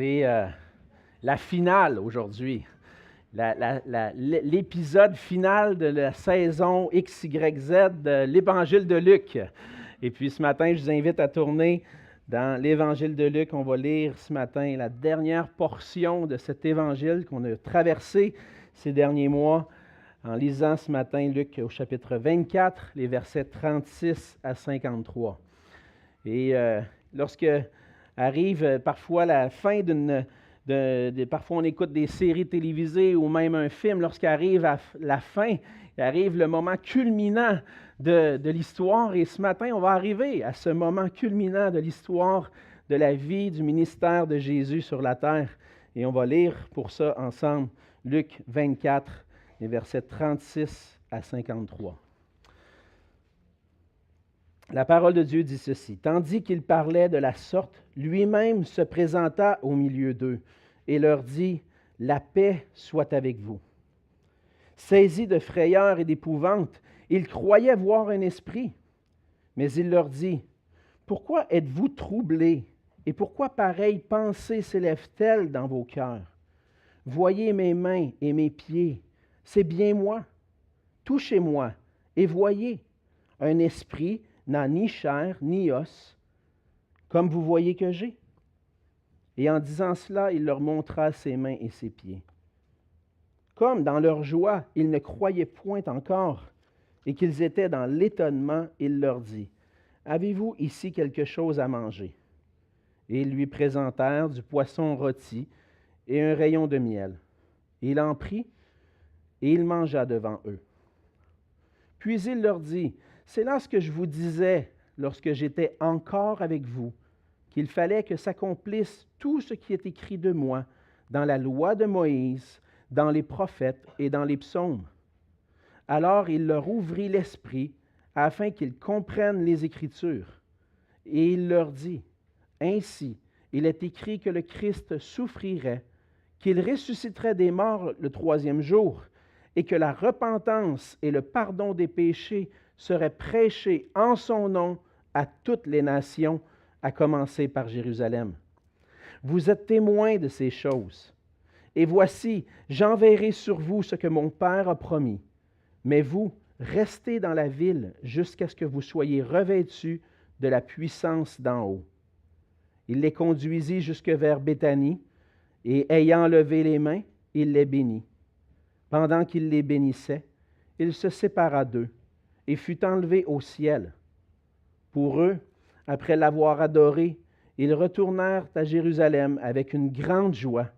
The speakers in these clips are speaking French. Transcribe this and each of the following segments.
C'est la finale aujourd'hui, l'épisode final de la saison XYZ de l'Évangile de Luc. Et puis ce matin, je vous invite à tourner dans l'Évangile de Luc. On va lire ce matin la dernière portion de cet évangile qu'on a traversé ces derniers mois en lisant ce matin Luc au chapitre 24, les versets 36 à 53. Et lorsque arrive parfois la fin parfois on écoute des séries télévisées ou même un film, lorsqu'arrive à la fin, il arrive le moment culminant de l'histoire. Et ce matin, on va arriver à ce moment culminant de l'histoire de la vie, du ministère de Jésus sur la terre. Et on va lire pour ça ensemble Luc 24, les versets 36 à 53. La parole de Dieu dit ceci: « Tandis qu'il parlait de la sorte, lui-même se présenta au milieu d'eux et leur dit: « La paix soit avec vous. » Saisis de frayeur et d'épouvante, ils croyaient voir un esprit. Mais il leur dit: « Pourquoi êtes-vous troublés et pourquoi pareille pensée s'élève-t-elle dans vos cœurs? Voyez mes mains et mes pieds, c'est bien moi. Touchez-moi et voyez, un esprit n'a ni chair ni os, comme vous voyez que j'ai. » Et en disant cela, il leur montra ses mains et ses pieds. Comme dans leur joie, ils ne croyaient point encore et qu'ils étaient dans l'étonnement, il leur dit: « Avez-vous ici quelque chose à manger? » Et ils lui présentèrent du poisson rôti et un rayon de miel. Il en prit et il mangea devant eux. Puis il leur dit: « C'est là ce que je vous disais lorsque j'étais encore avec vous, qu'il fallait que s'accomplisse tout ce qui est écrit de moi dans la loi de Moïse, dans les prophètes et dans les psaumes. » Alors il leur ouvrit l'esprit afin qu'ils comprennent les Écritures. Et il leur dit: « Ainsi, il est écrit que le Christ souffrirait, qu'il ressusciterait des morts le troisième jour, et que la repentance et le pardon des péchés seraient prêchés en son nom à toutes les nations, à commencer par Jérusalem. Vous êtes témoins de ces choses. Et voici, j'enverrai sur vous ce que mon Père a promis. Mais vous, restez dans la ville jusqu'à ce que vous soyez revêtus de la puissance d'en haut. » Il les conduisit jusque vers Béthanie, et ayant levé les mains, il les bénit. Pendant qu'il les bénissait, il se sépara d'eux et fut enlevé au ciel. Pour eux, après l'avoir adoré, ils retournèrent à Jérusalem avec une grande joie,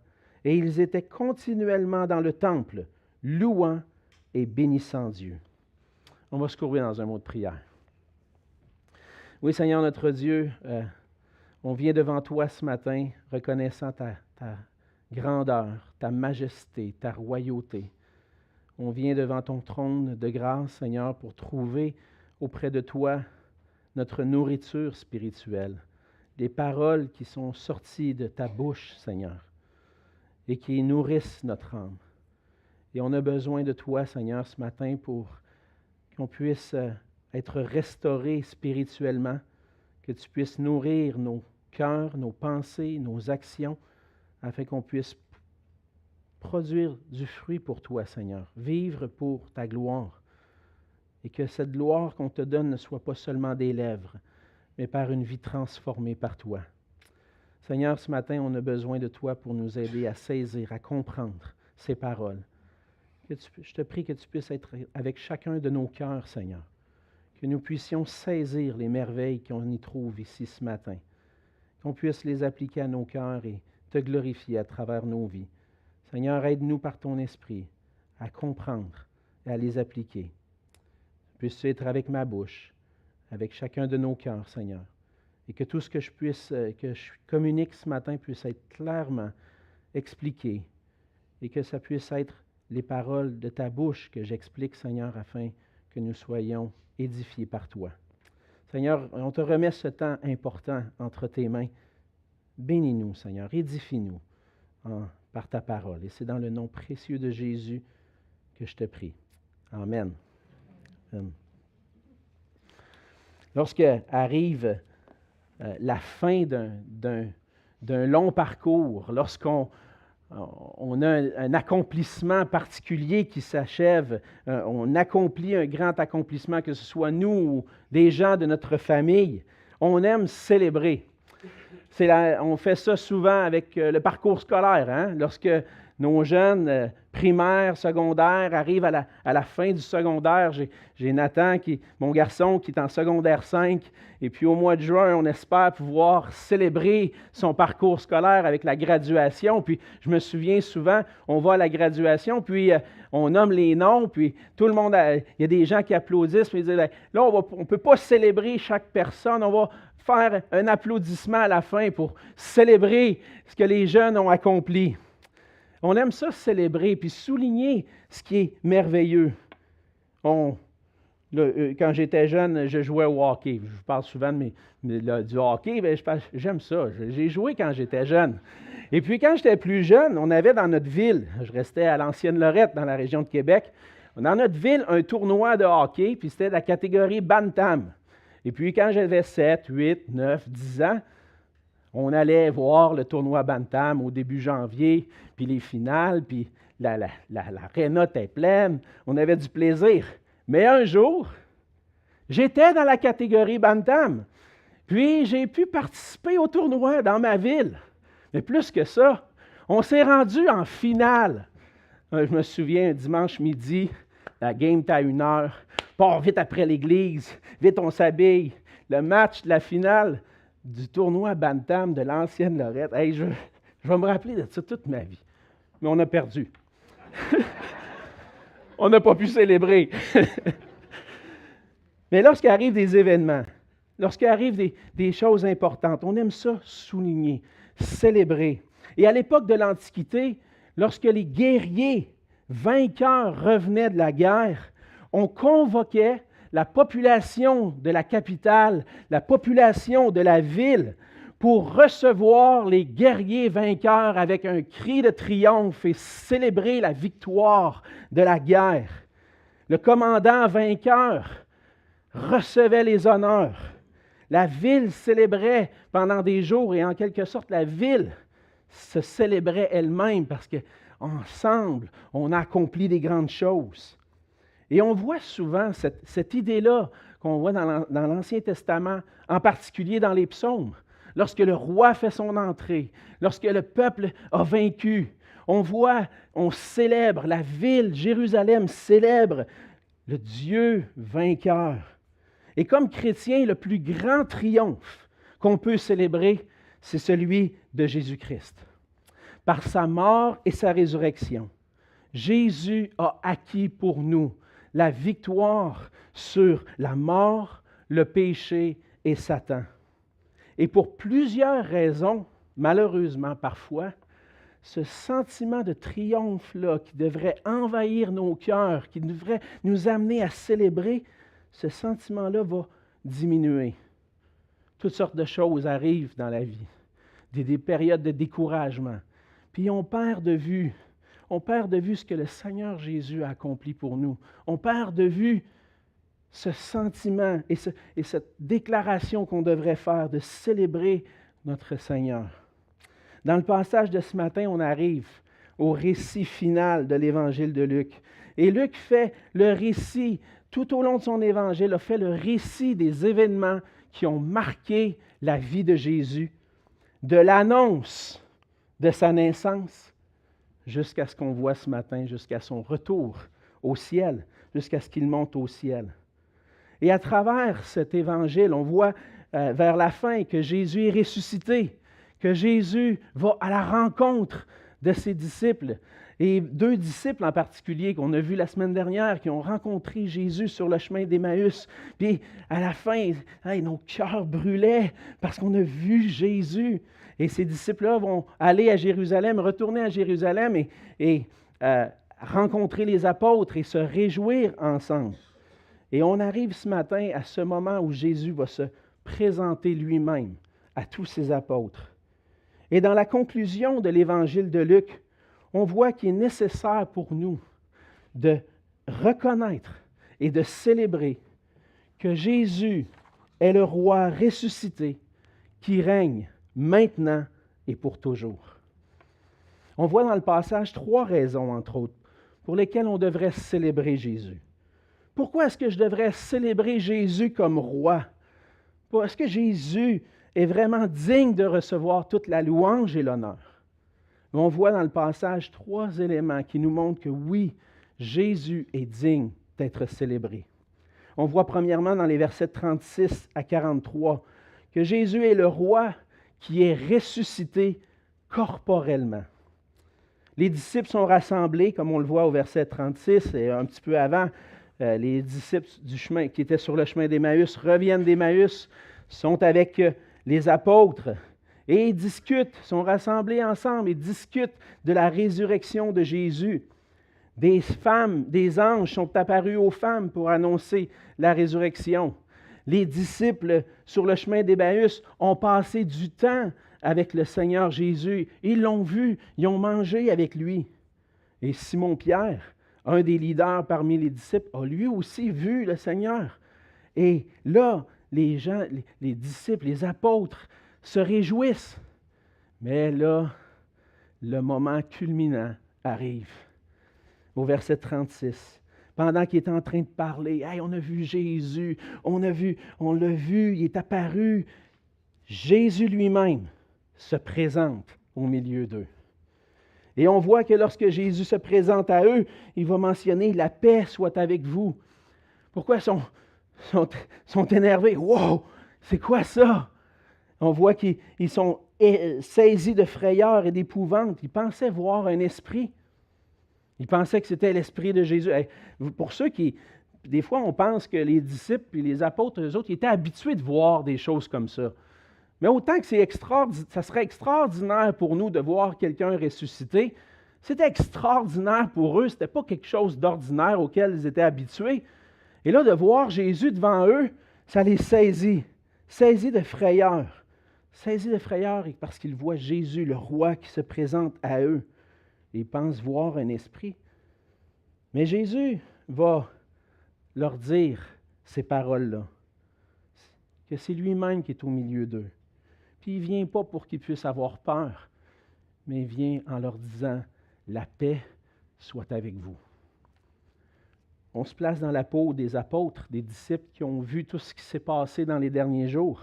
et ils étaient continuellement dans le temple, louant et bénissant Dieu. On va se courber dans un mot de prière. Oui, Seigneur notre Dieu, on vient devant toi ce matin, reconnaissant ta grandeur, ta majesté, ta royauté. On vient devant ton trône de grâce, Seigneur, pour trouver auprès de toi notre nourriture spirituelle, les paroles qui sont sorties de ta bouche, Seigneur, et qui nourrissent notre âme. Et on a besoin de toi, Seigneur, ce matin pour qu'on puisse être restauré spirituellement, que tu puisses nourrir nos cœurs, nos pensées, nos actions, afin qu'on puisse produire du fruit pour toi, Seigneur, vivre pour ta gloire, et que cette gloire qu'on te donne ne soit pas seulement des lèvres, mais par une vie transformée par toi. Seigneur, ce matin, on a besoin de toi pour nous aider à saisir, à comprendre ces paroles. Je te prie que tu puisses être avec chacun de nos cœurs, Seigneur, que nous puissions saisir les merveilles qu'on y trouve ici ce matin, qu'on puisse les appliquer à nos cœurs et te glorifier à travers nos vies. Seigneur, aide-nous par ton esprit à comprendre et à les appliquer. Puisses-tu être avec ma bouche, avec chacun de nos cœurs, Seigneur, et que tout ce que je communique ce matin puisse être clairement expliqué, et que ça puisse être les paroles de ta bouche que j'explique, Seigneur, afin que nous soyons édifiés par toi. Seigneur, on te remet ce temps important entre tes mains. Bénis-nous, Seigneur, édifie-nous par ta parole. Et c'est dans le nom précieux de Jésus que je te prie. Amen. Amen. Lorsque arrive la fin d'un long parcours, lorsqu'on a un accomplissement particulier qui s'achève, on accomplit un grand accomplissement, que ce soit nous ou des gens de notre famille, on aime célébrer. On fait ça souvent avec le parcours scolaire, hein? Lorsque nos jeunes primaires, secondaires arrivent à la fin du secondaire. J'ai Nathan, mon garçon, qui est en secondaire 5. Et puis au mois de juin, on espère pouvoir célébrer son parcours scolaire avec la graduation. Puis je me souviens souvent, on va à la graduation, puis on nomme les noms, puis tout le monde, il y a des gens qui applaudissent, puis ils disent, là, on ne peut pas célébrer chaque personne, on va faire un applaudissement à la fin pour célébrer ce que les jeunes ont accompli. On aime ça célébrer, puis souligner ce qui est merveilleux. Quand j'étais jeune, je jouais au hockey. Je parle souvent du hockey, bien, j'aime ça. J'ai joué quand j'étais jeune. Et puis quand j'étais plus jeune, on avait dans notre ville, je restais à l'Ancienne Lorette, dans la région de Québec, dans notre ville, un tournoi de hockey, puis c'était la catégorie Bantam. Et puis quand j'avais 7, 8, 9, 10 ans, on allait voir le tournoi Bantam au début janvier, puis les finales, puis l'aréna était pleine. On avait du plaisir. Mais un jour, j'étais dans la catégorie Bantam. Puis j'ai pu participer au tournoi dans ma ville. Mais plus que ça, on s'est rendu en finale. Je me souviens, un dimanche midi, la game était à 1h. Pars vite après l'église, vite on s'habille. Le match de la finale du tournoi Bantam de l'Ancienne Lorette. Hey, je vais me rappeler de ça toute ma vie. Mais on a perdu. On n'a pas pu célébrer. Mais lorsqu'arrivent des événements, lorsqu'arrivent des choses importantes, on aime ça souligner, célébrer. Et à l'époque de l'Antiquité, lorsque les guerriers vainqueurs revenaient de la guerre, on convoquait la population de la capitale, la population de la ville, pour recevoir les guerriers vainqueurs avec un cri de triomphe et célébrer la victoire de la guerre. Le commandant vainqueur recevait les honneurs. La ville célébrait pendant des jours et en quelque sorte, la ville se célébrait elle-même parce qu'ensemble, on a accompli des grandes choses. Et on voit souvent cette idée-là qu'on voit dans l'Ancien Testament, en particulier dans les psaumes. Lorsque le roi fait son entrée, lorsque le peuple a vaincu, on célèbre, la ville, Jérusalem célèbre le Dieu vainqueur. Et comme chrétien, le plus grand triomphe qu'on peut célébrer, c'est celui de Jésus-Christ. Par sa mort et sa résurrection, Jésus a acquis pour nous la victoire sur la mort, le péché et Satan. Et pour plusieurs raisons, malheureusement parfois, ce sentiment de triomphe-là qui devrait envahir nos cœurs, qui devrait nous amener à célébrer, ce sentiment-là va diminuer. Toutes sortes de choses arrivent dans la vie, des périodes de découragement. Puis on perd de vue ce que le Seigneur Jésus a accompli pour nous. On perd de vue ce sentiment et cette déclaration qu'on devrait faire de célébrer notre Seigneur. Dans le passage de ce matin, on arrive au récit final de l'Évangile de Luc. Et Luc fait le récit, tout au long de son Évangile, a fait le récit des événements qui ont marqué la vie de Jésus, de l'annonce de sa naissance jusqu'à ce qu'on voit ce matin, jusqu'à son retour au ciel, jusqu'à ce qu'il monte au ciel. Et à travers cet évangile, on voit vers la fin que Jésus est ressuscité, que Jésus va à la rencontre de ses disciples. Et 2 disciples en particulier qu'on a vus la semaine dernière, qui ont rencontré Jésus sur le chemin d'Emmaüs. Puis à la fin, nos cœurs brûlaient parce qu'on a vu Jésus. Et ces disciples-là vont aller à Jérusalem, retourner à Jérusalem et rencontrer les apôtres et se réjouir ensemble. Et on arrive ce matin à ce moment où Jésus va se présenter lui-même à tous ses apôtres. Et dans la conclusion de l'Évangile de Luc, on voit qu'il est nécessaire pour nous de reconnaître et de célébrer que Jésus est le roi ressuscité qui règne maintenant et pour toujours. On voit dans le passage 3 raisons, entre autres, pour lesquelles on devrait célébrer Jésus. Pourquoi est-ce que je devrais célébrer Jésus comme roi? Est-ce que Jésus est vraiment digne de recevoir toute la louange et l'honneur? On voit dans le passage 3 éléments qui nous montrent que oui, Jésus est digne d'être célébré. On voit premièrement dans les versets 36 à 43 que Jésus est le roi qui est ressuscité corporellement. Les disciples sont rassemblés, comme on le voit au verset 36 et un petit peu avant. Les disciples du chemin qui étaient sur le chemin d'Emmaüs reviennent d'Emmaüs, sont avec les apôtres et ils discutent, sont rassemblés ensemble et discutent de la résurrection de Jésus. Des femmes, des anges sont apparus aux femmes pour annoncer la résurrection. Les disciples sur le chemin d'Emmaüs ont passé du temps avec le Seigneur Jésus. Ils l'ont vu, ils ont mangé avec lui. Et Simon-Pierre, un des leaders parmi les disciples, a lui aussi vu le Seigneur. Et là, les gens, les disciples, les apôtres se réjouissent. Mais là, le moment culminant arrive. Au verset 36, pendant qu'il est en train de parler, « Hey, on a vu Jésus, on l'a vu, il est apparu. » Jésus lui-même se présente au milieu d'eux. Et on voit que lorsque Jésus se présente à eux, il va mentionner « La paix soit avec vous ». Pourquoi sont énervés? « Wow! C'est quoi ça? » On voit qu'ils sont saisis de frayeur et d'épouvante. Ils pensaient voir un esprit. Ils pensaient que c'était l'esprit de Jésus. Pour ceux qui, des fois, on pense que les disciples et les apôtres, eux autres, ils étaient habitués de voir des choses comme ça. Mais autant que ça serait extraordinaire pour nous de voir quelqu'un ressuscité, c'était extraordinaire pour eux. Ce n'était pas quelque chose d'ordinaire auquel ils étaient habitués. Et là, de voir Jésus devant eux, ça les saisit de frayeur. Saisis de frayeur parce qu'ils voient Jésus, le roi, qui se présente à eux. Ils pensent voir un esprit. Mais Jésus va leur dire ces paroles-là, que c'est lui-même qui est au milieu d'eux. Puis il ne vient pas pour qu'ils puissent avoir peur, mais il vient en leur disant, « La paix soit avec vous. » On se place dans la peau des apôtres, des disciples qui ont vu tout ce qui s'est passé dans les derniers jours.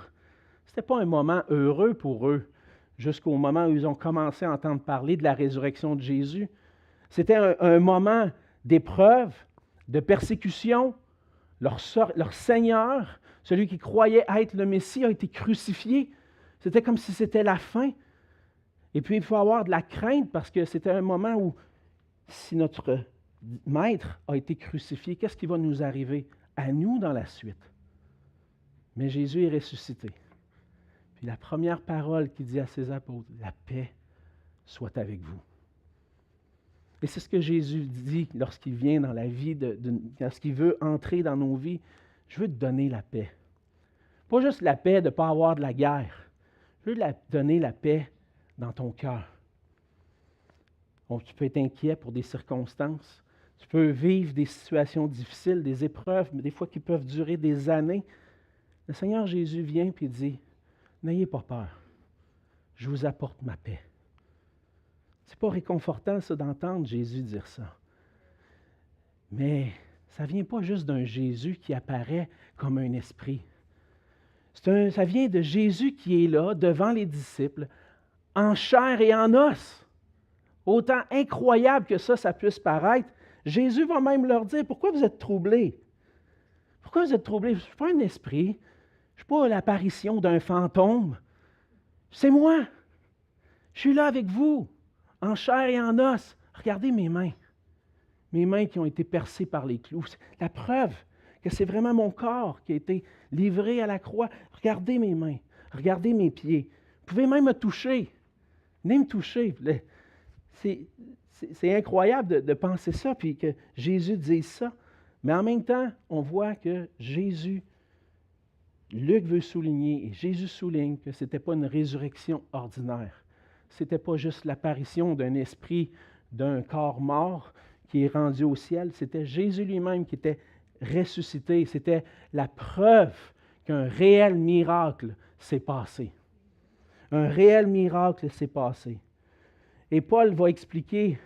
Ce n'était pas un moment heureux pour eux, jusqu'au moment où ils ont commencé à entendre parler de la résurrection de Jésus. C'était un moment d'épreuve, de persécution. Leur Seigneur, celui qui croyait être le Messie, a été crucifié. C'était comme si c'était la fin. Et puis, il faut avoir de la crainte parce que c'était un moment où, si notre Maître a été crucifié, qu'est-ce qui va nous arriver à nous dans la suite? Mais Jésus est ressuscité. Puis la première parole qu'il dit à ses apôtres, « La paix soit avec vous. » Et c'est ce que Jésus dit lorsqu'il vient dans la vie, lorsqu'il veut entrer dans nos vies. « Je veux te donner la paix. » Pas juste la paix de ne pas avoir de la guerre. Je veux te donner la paix dans ton cœur. Tu peux être inquiet pour des circonstances. Tu peux vivre des situations difficiles, des épreuves, mais des fois qui peuvent durer des années. Le Seigneur Jésus vient et dit, « N'ayez pas peur. Je vous apporte ma paix. » C'est pas réconfortant, ça, d'entendre Jésus dire ça. Mais ça ne vient pas juste d'un Jésus qui apparaît comme un esprit. Ça vient de Jésus qui est là, devant les disciples, en chair et en os. Autant incroyable que ça puisse paraître, Jésus va même leur dire, « Pourquoi vous êtes troublés? Pourquoi vous êtes troublés? Je ne suis pas un esprit. Je ne suis pas l'apparition d'un fantôme. C'est moi. Je suis là avec vous, en chair et en os. Regardez mes mains qui ont été percées par les clous. La preuve que c'est vraiment mon corps qui a été livré à la croix. Regardez mes mains, regardez mes pieds. Vous pouvez même me toucher. Venez me toucher. » C'est incroyable de penser ça, puis que Jésus dise ça. Mais en même temps, on voit que Luc veut souligner, et Jésus souligne que ce n'était pas une résurrection ordinaire. Ce n'était pas juste l'apparition d'un esprit, d'un corps mort qui est rendu au ciel. C'était Jésus lui-même qui était ressuscité. C'était la preuve qu'un réel miracle s'est passé. Un réel miracle s'est passé. Et Paul va expliquer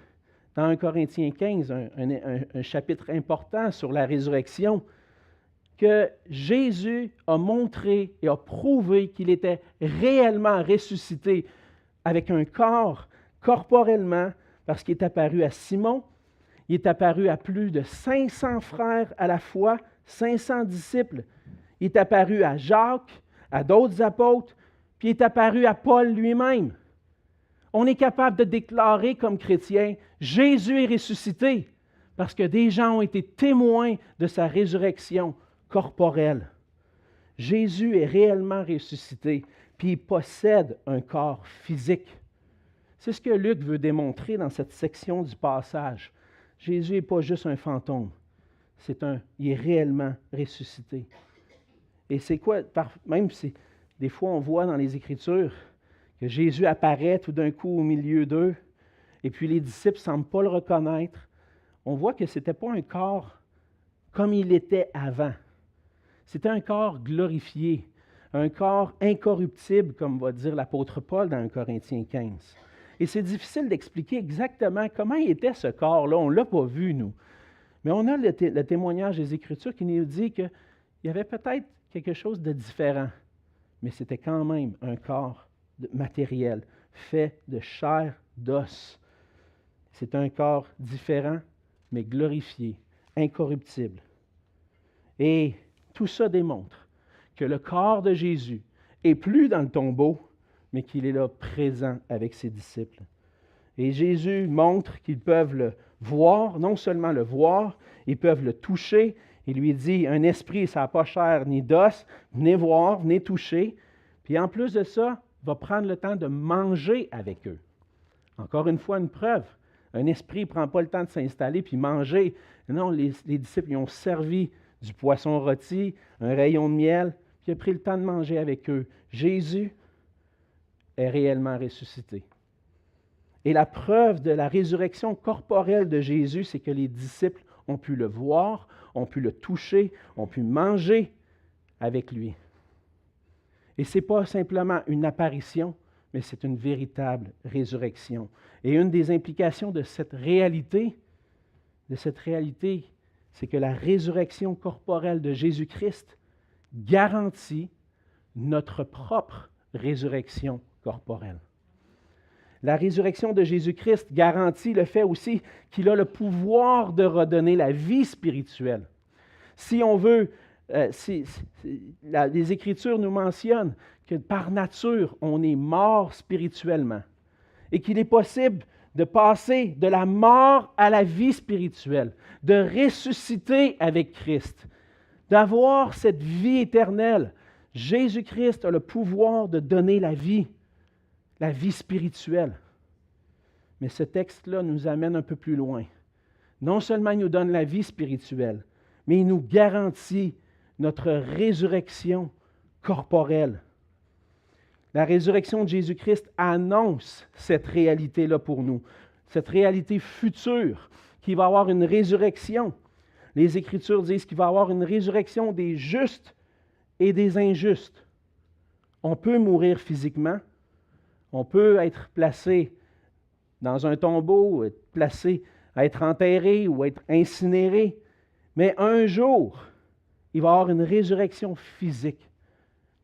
dans 1 Corinthiens 15, un chapitre important sur la résurrection, que Jésus a montré et a prouvé qu'il était réellement ressuscité avec un corps, corporellement, parce qu'il est apparu à Simon, il est apparu à plus de 500 frères à la fois, 500 disciples, il est apparu à Jacques, à d'autres apôtres, puis il est apparu à Paul lui-même. On est capable de déclarer comme chrétien, Jésus est ressuscité, parce que des gens ont été témoins de sa résurrection corporelle. Jésus est réellement ressuscité, puis il possède un corps physique. C'est ce que Luc veut démontrer dans cette section du passage. Jésus n'est pas juste un fantôme, il est réellement ressuscité. Et c'est quoi, même si des fois on voit dans les Écritures que Jésus apparaît tout d'un coup au milieu d'eux, et puis les disciples ne semblent pas le reconnaître, on voit que ce n'était pas un corps comme il était avant. C'était un corps glorifié, un corps incorruptible, comme va dire l'apôtre Paul dans 1 Corinthiens 15. Et c'est difficile d'expliquer exactement comment il était ce corps-là. On ne l'a pas vu, nous. Mais on a le témoignage des Écritures qui nous dit qu'il y avait peut-être quelque chose de différent, mais c'était quand même un corps matériel, fait de chair, d'os. C'est un corps différent, mais glorifié, incorruptible. Et tout ça démontre que le corps de Jésus n'est plus dans le tombeau, mais qu'il est là présent avec ses disciples. Et Jésus montre qu'ils peuvent le voir, non seulement le voir, ils peuvent le toucher. Il lui dit, un esprit, ça n'a pas chair ni d'os, venez voir, venez toucher. Puis en plus de ça, il va prendre le temps de manger avec eux. Encore une fois, une preuve. Un esprit ne prend pas le temps de s'installer puis manger. Non, les disciples ils ont servi du poisson rôti, un rayon de miel, puis il a pris le temps de manger avec eux. Jésus est réellement ressuscité. Et la preuve de la résurrection corporelle de Jésus, c'est que les disciples ont pu le voir, ont pu le toucher, ont pu manger avec lui. Et ce n'est pas simplement une apparition, mais c'est une véritable résurrection. Et une des implications de cette réalité, c'est que la résurrection corporelle de Jésus-Christ garantit notre propre résurrection corporelle. La résurrection de Jésus-Christ garantit le fait aussi qu'il a le pouvoir de redonner la vie spirituelle. Si on veut, les Écritures nous mentionnent que par nature, on est mort spirituellement et qu'il est possible de passer de la mort à la vie spirituelle, de ressusciter avec Christ, d'avoir cette vie éternelle. Jésus-Christ a le pouvoir de donner la vie spirituelle. Mais ce texte-là nous amène un peu plus loin. Non seulement il nous donne la vie spirituelle, mais il nous garantit notre résurrection corporelle. La résurrection de Jésus-Christ annonce cette réalité-là pour nous, cette réalité future, qu'il va y avoir une résurrection. Les Écritures disent qu'il va y avoir une résurrection des justes et des injustes. On peut mourir physiquement, on peut être placé dans un tombeau, être placé à être enterré ou être incinéré, mais un jour, il va y avoir une résurrection physique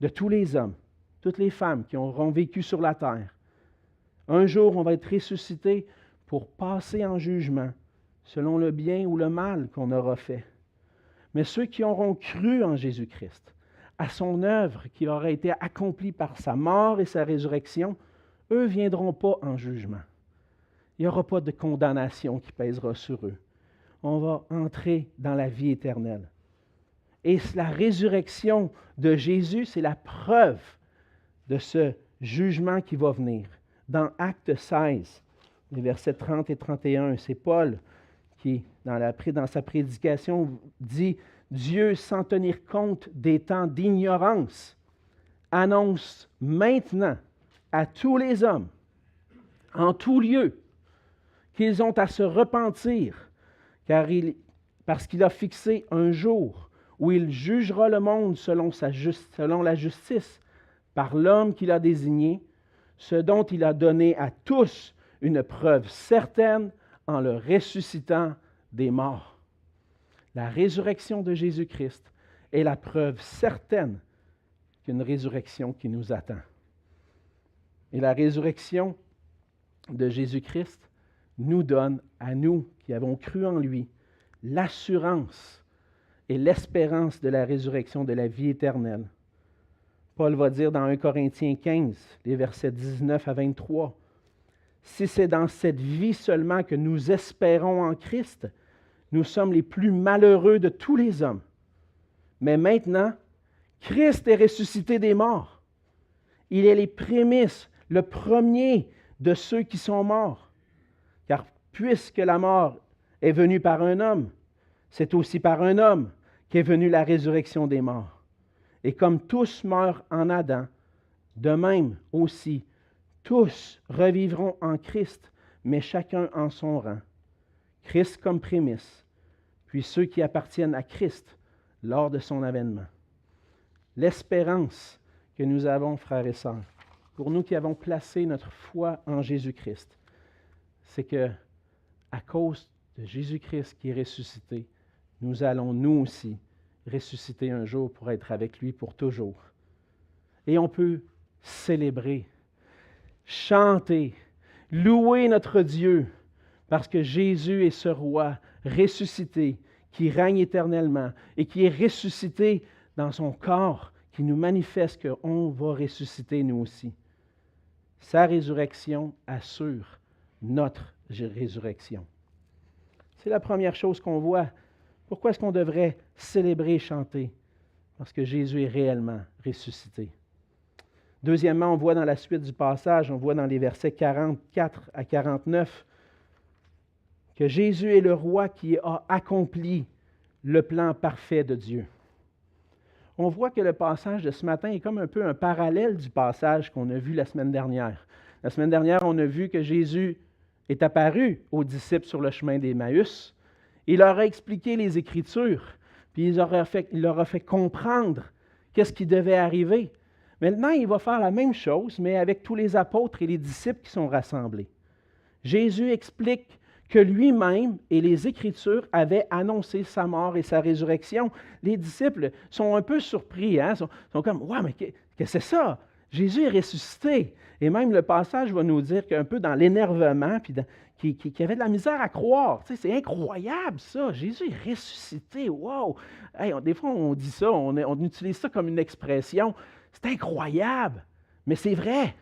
de tous les hommes, toutes les femmes qui auront vécu sur la terre. Un jour, on va être ressuscité pour passer en jugement, selon le bien ou le mal qu'on aura fait. Mais ceux qui auront cru en Jésus-Christ, à son œuvre qui aura été accomplie par sa mort et sa résurrection, eux ne viendront pas en jugement. Il n'y aura pas de condamnation qui pèsera sur eux. On va entrer dans la vie éternelle. Et la résurrection de Jésus, c'est la preuve de ce jugement qui va venir. Dans Acte 16, les versets 30 et 31, c'est Paul qui, dans sa prédication, dit « Dieu, sans tenir compte des temps d'ignorance, annonce maintenant à tous les hommes, en tout lieu, qu'ils ont à se repentir, parce qu'il a fixé un jour où il jugera le monde selon la justice, par l'homme qu'il a désigné, ce dont il a donné à tous une preuve certaine en le ressuscitant des morts. La résurrection de Jésus-Christ est la preuve certaine qu'une résurrection qui nous attend. Et la résurrection de Jésus-Christ nous donne, à nous qui avons cru en lui, l'assurance et l'espérance de la résurrection de la vie éternelle. Paul va dire dans 1 Corinthiens 15, les versets 19 à 23, « Si c'est dans cette vie seulement que nous espérons en Christ, nous sommes les plus malheureux de tous les hommes. Mais maintenant, Christ est ressuscité des morts. Il est les prémices, le premier de ceux qui sont morts. Car puisque la mort est venue par un homme, c'est aussi par un homme qu'est venue la résurrection des morts. Et comme tous meurent en Adam, de même aussi, tous revivront en Christ, mais chacun en son rang. Christ comme prémisse, puis ceux qui appartiennent à Christ lors de son avènement. L'espérance que nous avons, frères et sœurs, pour nous qui avons placé notre foi en Jésus-Christ, c'est que, à cause de Jésus-Christ qui est ressuscité, nous allons nous aussi ressusciter un jour pour être avec lui pour toujours. Et on peut célébrer, chanter, louer notre Dieu, parce que Jésus est ce roi ressuscité qui règne éternellement et qui est ressuscité dans son corps, qui nous manifeste qu'on va ressusciter nous aussi. Sa résurrection assure notre résurrection. C'est la première chose qu'on voit. Pourquoi est-ce qu'on devrait célébrer et chanter? Parce que Jésus est réellement ressuscité. Deuxièmement, on voit dans la suite du passage, on voit dans les versets 44 à 49, que Jésus est le roi qui a accompli le plan parfait de Dieu. On voit que le passage de ce matin est comme un peu un parallèle du passage qu'on a vu la semaine dernière. La semaine dernière, on a vu que Jésus est apparu aux disciples sur le chemin d'Emmaüs. Il leur a expliqué les Écritures, puis il leur a fait comprendre qu'est-ce qui devait arriver. Maintenant, il va faire la même chose, mais avec tous les apôtres et les disciples qui sont rassemblés. Jésus explique que lui-même et les Écritures avaient annoncé sa mort et sa résurrection. Les disciples sont un peu surpris, sont comme « Ouais, mais qu'est-ce que c'est ça? Jésus est ressuscité. » Et même le passage va nous dire qu'un peu dans l'énervement, puis qu'il avait de la misère à croire. Tu sais, c'est incroyable ça, Jésus est ressuscité, wow! Hey, des fois on dit ça, on utilise ça comme une expression. C'est incroyable, mais c'est vrai.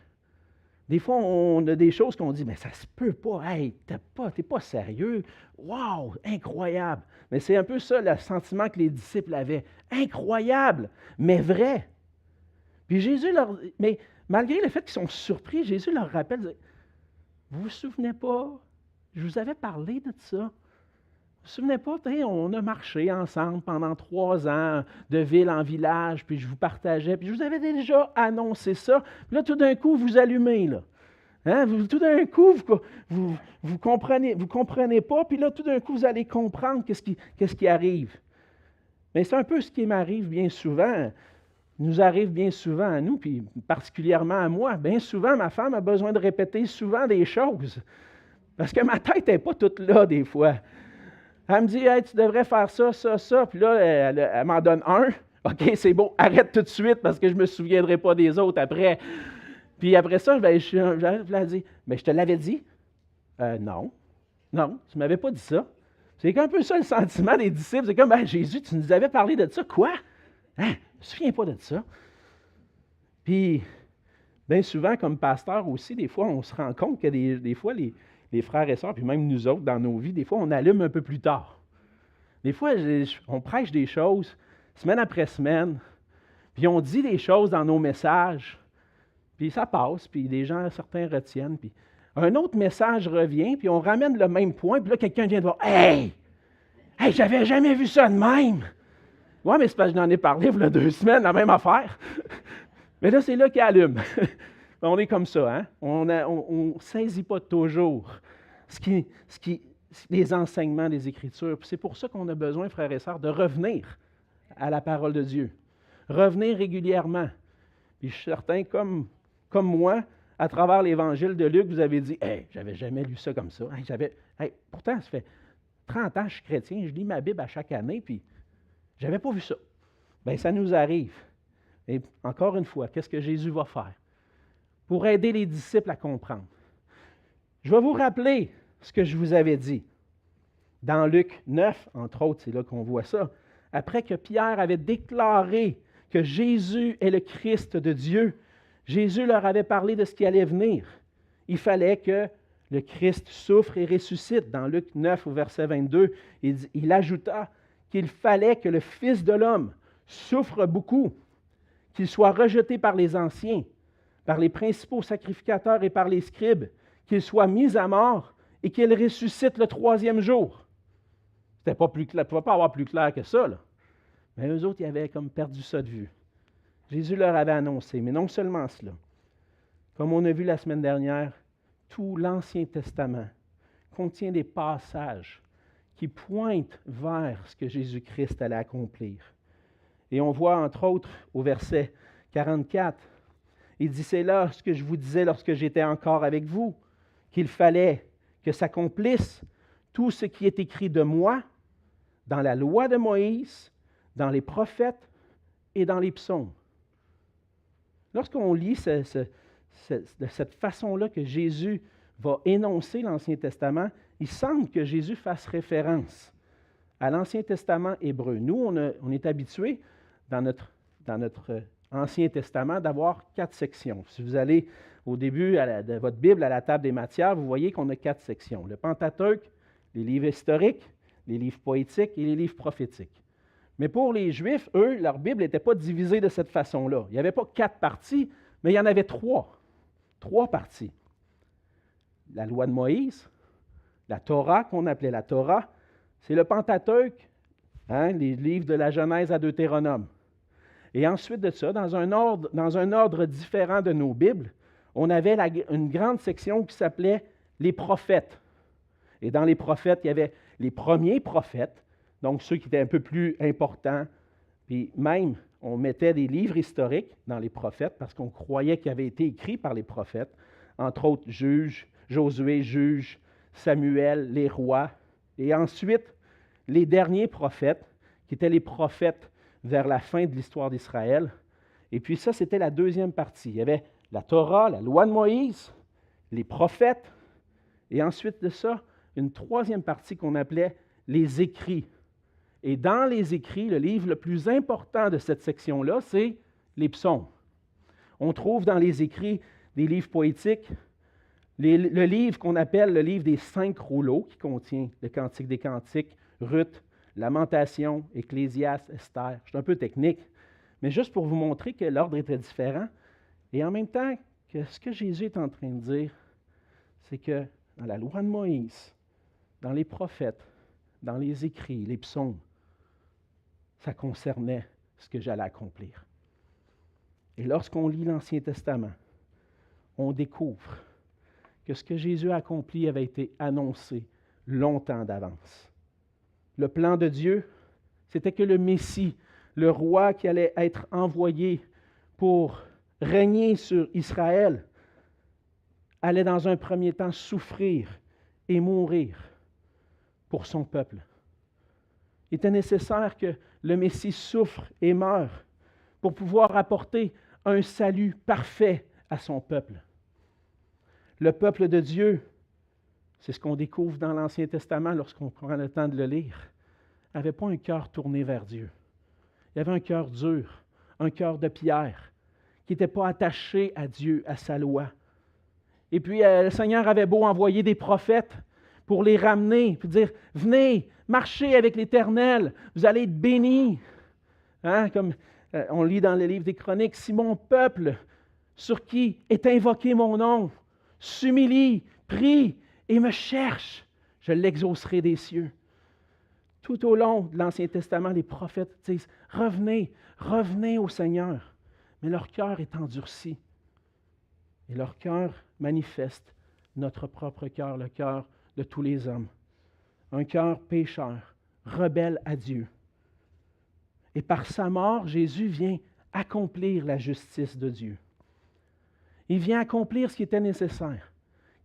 Des fois, on a des choses qu'on dit, mais ça se peut pas, hey, t'es pas sérieux, wow, incroyable. Mais c'est un peu ça le sentiment que les disciples avaient, incroyable, mais vrai. Puis Jésus mais malgré le fait qu'ils sont surpris, Jésus leur rappelle, vous vous souvenez pas, je vous avais parlé de ça. Vous vous souvenez pas, on a marché ensemble pendant 3 ans, de ville en village, puis je vous partageais, puis je vous avais déjà annoncé ça. Puis là, tout d'un coup, vous allumez, là. Tout d'un coup, vous comprenez pas, puis là, tout d'un coup, vous allez comprendre qu'est-ce qui arrive. Mais c'est un peu ce qui m'arrive bien souvent, nous arrive bien souvent à nous, puis particulièrement à moi. Bien souvent, ma femme a besoin de répéter souvent des choses, parce que ma tête n'est pas toute là, des fois. Elle me dit, hey, tu devrais faire ça, ça, ça. Puis là, elle m'en donne un. OK, c'est bon, arrête tout de suite parce que je ne me souviendrai pas des autres après. Puis après ça, j'arrive à dire, mais je te l'avais dit. Non, tu ne m'avais pas dit ça. C'est un peu ça le sentiment des disciples. C'est comme, Jésus, tu nous avais parlé de ça. Quoi? Je ne me souviens pas de ça. Puis, bien souvent, comme pasteur aussi, des fois, on se rend compte que des fois, les frères et sœurs, puis même nous autres, dans nos vies, des fois, on allume un peu plus tard. Des fois, on prêche des choses, semaine après semaine, puis on dit des choses dans nos messages, puis ça passe, puis les gens, certains retiennent, puis un autre message revient, puis on ramène le même point, puis là, quelqu'un vient de voir, « Hey, j'avais jamais vu ça de même! » Ouais, mais c'est parce que j'en ai parlé il y a 2 semaines, la même affaire. Mais là, c'est là qu'il allume. On est comme ça, hein? On ne saisit pas toujours les enseignements des Écritures. Puis c'est pour ça qu'on a besoin, frères et sœurs, de revenir à la parole de Dieu. Revenir régulièrement. Puis je suis certain, comme moi, à travers l'Évangile de Luc, vous avez dit « Hey, j'avais jamais lu ça comme ça. Pourtant, ça fait 30 ans que je suis chrétien, je lis ma Bible à chaque année, puis j'avais pas vu ça. » Bien, ça nous arrive. Et encore une fois, qu'est-ce que Jésus va faire pour aider les disciples à comprendre? Je vais vous rappeler ce que je vous avais dit. Dans Luc 9, entre autres, c'est là qu'on voit ça. Après que Pierre avait déclaré que Jésus est le Christ de Dieu, Jésus leur avait parlé de ce qui allait venir. Il fallait que le Christ souffre et ressuscite. Dans Luc 9, au verset 22, il ajouta qu'il fallait que le Fils de l'homme souffre beaucoup, qu'il soit rejeté par les anciens, par les principaux sacrificateurs et par les scribes, qu'il soit mis à mort et qu'il ressuscite le 3e jour. C'était pas plus clair, ne pouvait pas avoir plus clair que ça, là. Mais eux autres, ils avaient comme perdu ça de vue. Jésus leur avait annoncé, mais non seulement cela. Comme on a vu la semaine dernière, tout l'Ancien Testament contient des passages qui pointent vers ce que Jésus-Christ allait accomplir. Et on voit, entre autres, au verset 44, il dit, c'est là ce que je vous disais lorsque j'étais encore avec vous, qu'il fallait que s'accomplisse tout ce qui est écrit de moi dans la loi de Moïse, dans les prophètes et dans les psaumes. Lorsqu'on lit de cette façon-là que Jésus va énoncer l'Ancien Testament, il semble que Jésus fasse référence à l'Ancien Testament hébreu. Nous, on est habitués dans notre Ancien Testament d'avoir 4 sections. Si vous allez au début de votre Bible, à la table des matières, vous voyez qu'on a 4 sections. Le Pentateuque, les livres historiques, les livres poétiques et les livres prophétiques. Mais pour les Juifs, eux, leur Bible n'était pas divisée de cette façon-là. Il n'y avait pas 4 parties, mais il y en avait 3. 3 parties. La loi de Moïse, la Torah, qu'on appelait la Torah, c'est le Pentateuque, les livres de la Genèse à Deutéronome. Et ensuite de ça, dans un ordre différent de nos Bibles, on avait une grande section qui s'appelait les prophètes. Et dans les prophètes, il y avait les premiers prophètes, donc ceux qui étaient un peu plus importants. Puis même, on mettait des livres historiques dans les prophètes parce qu'on croyait qu'ils avaient été écrits par les prophètes, entre autres Josué, Juge, Samuel, les rois. Et ensuite, les derniers prophètes, qui étaient les prophètes vers la fin de l'histoire d'Israël. Et puis ça, c'était la deuxième partie. Il y avait la Torah, la loi de Moïse, les prophètes, et ensuite de ça, une troisième partie qu'on appelait les écrits. Et dans les écrits, le livre le plus important de cette section-là, c'est les psaumes. On trouve dans les écrits des livres poétiques, le livre qu'on appelle le livre des 5 rouleaux, qui contient le Cantique des Cantiques, Ruth, Lamentation, Ecclésiaste, Esther. Je suis un peu technique, mais juste pour vous montrer que l'ordre était différent. Et en même temps, que ce que Jésus est en train de dire, c'est que dans la loi de Moïse, dans les prophètes, dans les écrits, les psaumes, ça concernait ce que j'allais accomplir. Et lorsqu'on lit l'Ancien Testament, on découvre que ce que Jésus a accompli avait été annoncé longtemps d'avance. Le plan de Dieu, c'était que le Messie, le roi qui allait être envoyé pour régner sur Israël, allait dans un premier temps souffrir et mourir pour son peuple. Il était nécessaire que le Messie souffre et meure pour pouvoir apporter un salut parfait à son peuple. Le peuple de Dieu, c'est ce qu'on découvre dans l'Ancien Testament lorsqu'on prend le temps de le lire, n'avait pas un cœur tourné vers Dieu. Il avait un cœur dur, un cœur de pierre, qui n'était pas attaché à Dieu, à sa loi. Et puis, le Seigneur avait beau envoyer des prophètes pour les ramener, puis dire, venez, marchez avec l'Éternel, vous allez être bénis. Comme on lit dans le livre des Chroniques, si mon peuple, sur qui est invoqué mon nom, s'humilie, prie et me cherche, je l'exaucerai des cieux. Tout au long de l'Ancien Testament, les prophètes disent, revenez, revenez au Seigneur. Mais leur cœur est endurci. Et leur cœur manifeste notre propre cœur, le cœur de tous les hommes. Un cœur pécheur, rebelle à Dieu. Et par sa mort, Jésus vient accomplir la justice de Dieu. Il vient accomplir ce qui était nécessaire,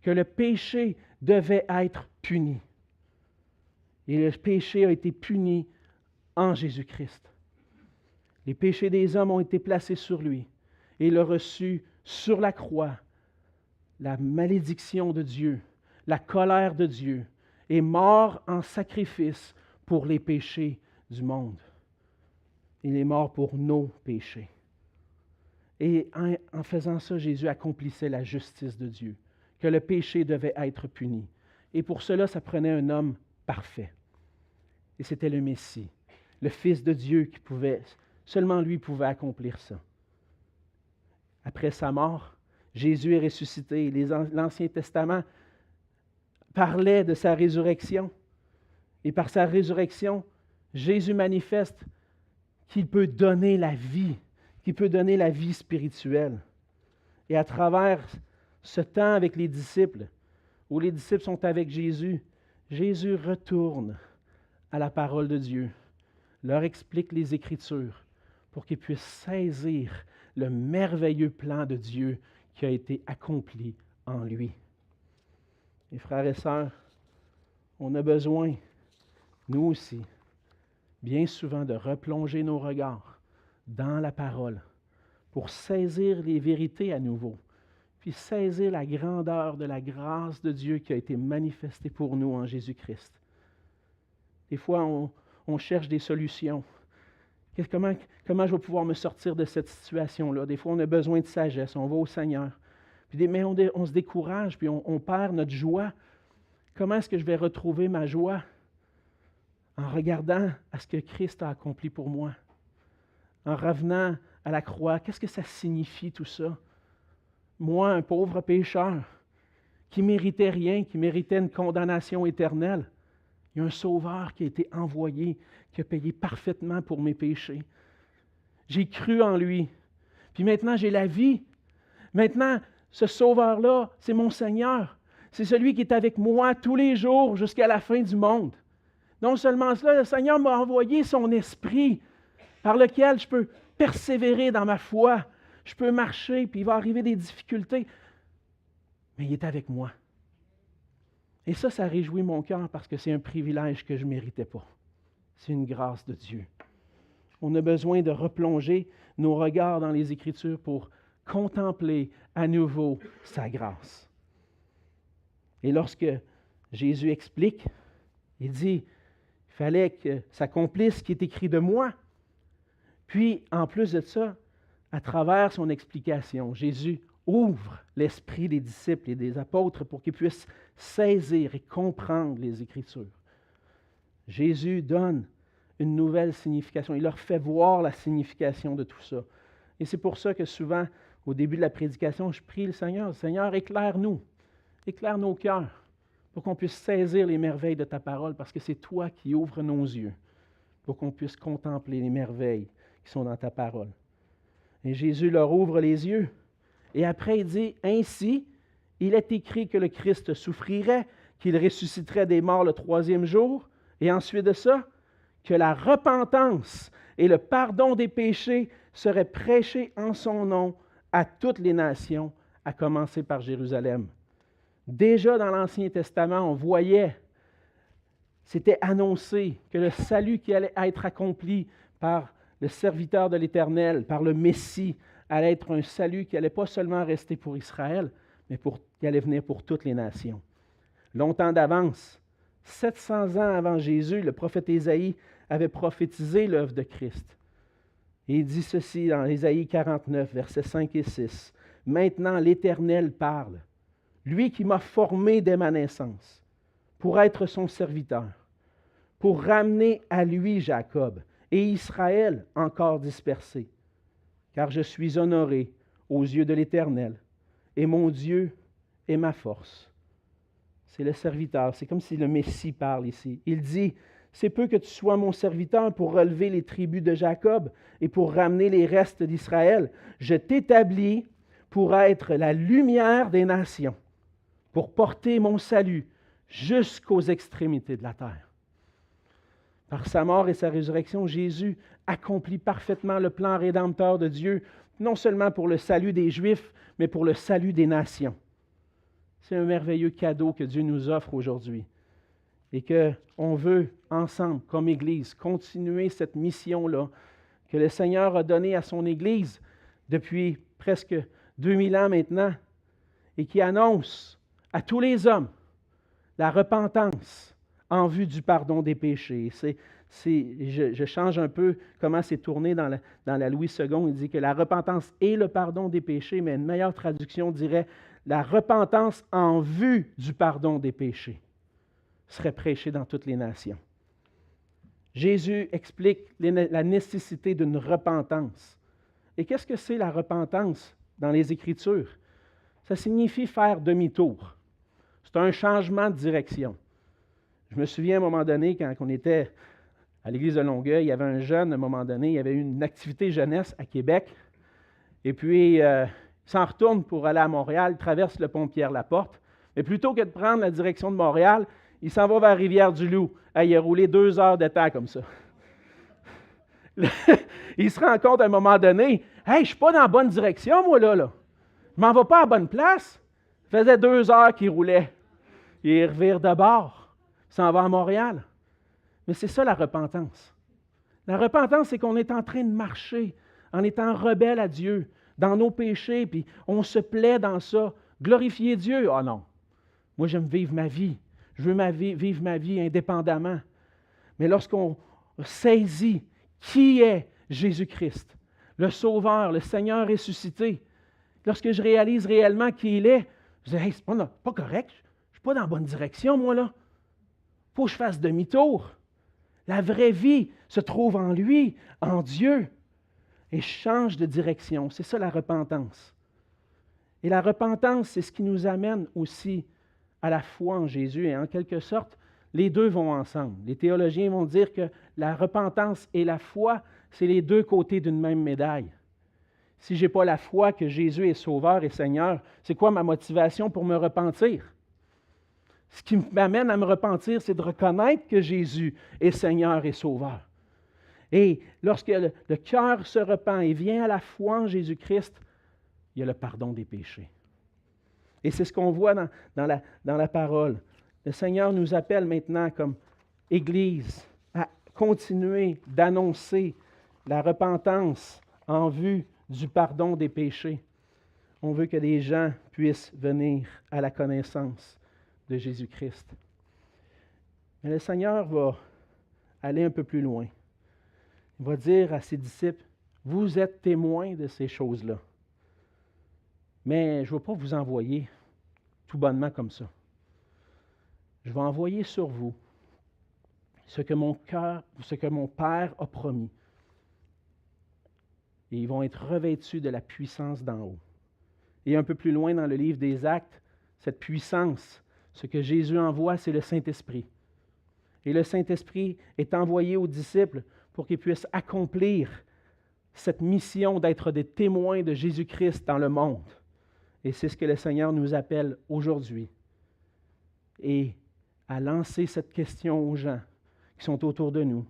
que le péché devait être puni. Et le péché a été puni en Jésus-Christ. Les péchés des hommes ont été placés sur lui. Et il a reçu sur la croix la malédiction de Dieu, la colère de Dieu, est mort en sacrifice pour les péchés du monde. Il est mort pour nos péchés. Et en faisant ça, Jésus accomplissait la justice de Dieu, que le péché devait être puni. Et pour cela, ça prenait un homme parfait. Et c'était le Messie, le Fils de Dieu qui pouvait, seulement lui pouvait accomplir ça. Après sa mort, Jésus est ressuscité. L'Ancien Testament parlait de sa résurrection. Et par sa résurrection, Jésus manifeste qu'il peut donner la vie, qu'il peut donner la vie spirituelle. Et à travers ce temps avec les disciples, où les disciples sont avec Jésus, Jésus retourne à la parole de Dieu, leur explique les Écritures pour qu'ils puissent saisir le merveilleux plan de Dieu qui a été accompli en lui. Et frères et sœurs, on a besoin, nous aussi, bien souvent de replonger nos regards dans la parole pour saisir les vérités à nouveau, puis saisir la grandeur de la grâce de Dieu qui a été manifestée pour nous en Jésus-Christ. Des fois, on cherche des solutions. Comment je vais pouvoir me sortir de cette situation-là? Des fois, on a besoin de sagesse, on va au Seigneur. Mais on se décourage, puis on perd notre joie. Comment est-ce que je vais retrouver ma joie? En regardant à ce que Christ a accompli pour moi. En revenant à la croix, qu'est-ce que ça signifie tout ça? Moi, un pauvre pécheur, qui ne méritait rien, qui méritait une condamnation éternelle, il y a un sauveur qui a été envoyé, qui a payé parfaitement pour mes péchés. J'ai cru en lui. Puis maintenant, j'ai la vie. Maintenant, ce sauveur-là, c'est mon Seigneur. C'est celui qui est avec moi tous les jours jusqu'à la fin du monde. Non seulement cela, le Seigneur m'a envoyé son esprit par lequel je peux persévérer dans ma foi. Je peux marcher, puis il va arriver des difficultés. Mais il est avec moi. Et ça réjouit mon cœur parce que c'est un privilège que je ne méritais pas. C'est une grâce de Dieu. On a besoin de replonger nos regards dans les Écritures pour contempler à nouveau sa grâce. Et lorsque Jésus explique, il dit, il fallait que s'accomplisse ce qui est écrit de moi. Puis, en plus de ça, à travers son explication, Jésus ouvre l'esprit des disciples et des apôtres pour qu'ils puissent saisir et comprendre les Écritures. Jésus donne une nouvelle signification. Il leur fait voir la signification de tout ça. Et c'est pour ça que souvent, au début de la prédication, je prie le Seigneur, Seigneur, éclaire-nous, éclaire nos cœurs, pour qu'on puisse saisir les merveilles de ta parole, parce que c'est toi qui ouvres nos yeux, pour qu'on puisse contempler les merveilles qui sont dans ta parole. Et Jésus leur ouvre les yeux. Et après, il dit, ainsi, il est écrit que le Christ souffrirait, qu'il ressusciterait des morts le 3e jour, et ensuite de ça, que la repentance et le pardon des péchés seraient prêchés en son nom à toutes les nations, à commencer par Jérusalem. Déjà dans l'Ancien Testament, on voyait, c'était annoncé que le salut qui allait être accompli par le serviteur de l'Éternel, par le Messie, allait être un salut qui n'allait pas seulement rester pour Israël, mais qui allait venir pour toutes les nations. Longtemps d'avance, 700 ans avant Jésus, le prophète Ésaïe avait prophétisé l'œuvre de Christ. Et il dit ceci dans Ésaïe 49, versets 5 et 6. « Maintenant l'Éternel parle, lui qui m'a formé dès ma naissance, pour être son serviteur, pour ramener à lui Jacob et Israël encore dispersé. Car je suis honoré aux yeux de l'Éternel, et mon Dieu est ma force. » C'est le serviteur, c'est comme si le Messie parle ici. Il dit, « C'est peu que tu sois mon serviteur pour relever les tribus de Jacob et pour ramener les restes d'Israël. Je t'établis pour être la lumière des nations, pour porter mon salut jusqu'aux extrémités de la terre. » Par sa mort et sa résurrection, Jésus accomplit parfaitement le plan rédempteur de Dieu, non seulement pour le salut des Juifs, mais pour le salut des nations. C'est un merveilleux cadeau que Dieu nous offre aujourd'hui. Et qu'on veut, ensemble, comme Église, continuer cette mission-là que le Seigneur a donnée à son Église depuis presque 2000 ans maintenant, et qui annonce à tous les hommes la repentance en vue du pardon des péchés. Je change un peu comment c'est tourné dans la Louis II. Il dit que la repentance est le pardon des péchés, mais une meilleure traduction dirait la repentance en vue du pardon des péchés serait prêchée dans toutes les nations. Jésus explique la nécessité d'une repentance. Et qu'est-ce que c'est la repentance dans les Écritures? Ça signifie faire demi-tour. C'est un changement de direction. Je me souviens à un moment donné, quand on était à l'église de Longueuil, il y avait un jeune, à un moment donné, il y avait eu une activité jeunesse à Québec. Et puis, il s'en retourne pour aller à Montréal, il traverse le pont Pierre-Laporte. Mais plutôt que de prendre la direction de Montréal, il s'en va vers Rivière-du-Loup. Il a roulé 2 heures de temps comme ça. Il se rend compte à un moment donné, « Hey, je ne suis pas dans la bonne direction, moi, là. Je ne m'en vais pas à la bonne place. » Ça faisait 2 heures qu'il roulait. Il revire de bord. Il s'en va à Montréal. Mais c'est ça la repentance. La repentance, c'est qu'on est en train de marcher en étant rebelle à Dieu, dans nos péchés, puis on se plaît dans ça. Glorifier Dieu, ah non. Moi, j'aime vivre ma vie. Je veux vivre ma vie indépendamment. Mais lorsqu'on saisit qui est Jésus-Christ, le Sauveur, le Seigneur ressuscité, lorsque je réalise réellement qui il est, je dis, hey, c'est pas correct, je ne suis pas dans la bonne direction, moi, là. Il faut que je fasse demi-tour. La vraie vie se trouve en lui, en Dieu. Et je change de direction. C'est ça la repentance. Et la repentance, c'est ce qui nous amène aussi à la foi en Jésus. Et en quelque sorte, les deux vont ensemble. Les théologiens vont dire que la repentance et la foi, c'est les deux côtés d'une même médaille. Si je n'ai pas la foi que Jésus est Sauveur et Seigneur, c'est quoi ma motivation pour me repentir? Ce qui m'amène à me repentir, c'est de reconnaître que Jésus est Seigneur et Sauveur. Et lorsque le cœur se repent et vient à la foi en Jésus-Christ, il y a le pardon des péchés. Et c'est ce qu'on voit dans la parole. Le Seigneur nous appelle maintenant comme Église à continuer d'annoncer la repentance en vue du pardon des péchés. On veut que les gens puissent venir à la connaissance de Jésus-Christ. Mais le Seigneur va aller un peu plus loin. Il va dire à ses disciples, vous êtes témoins de ces choses-là. Mais je ne vais pas vous envoyer tout bonnement comme ça. Je vais envoyer sur vous ce que mon Père a promis. Et ils vont être revêtus de la puissance d'en haut. Et un peu plus loin dans le livre des Actes, cette puissance, ce que Jésus envoie, c'est le Saint-Esprit. Et le Saint-Esprit est envoyé aux disciples pour qu'ils puissent accomplir cette mission d'être des témoins de Jésus-Christ dans le monde. Et c'est ce que le Seigneur nous appelle aujourd'hui. Et à lancer cette question aux gens qui sont autour de nous.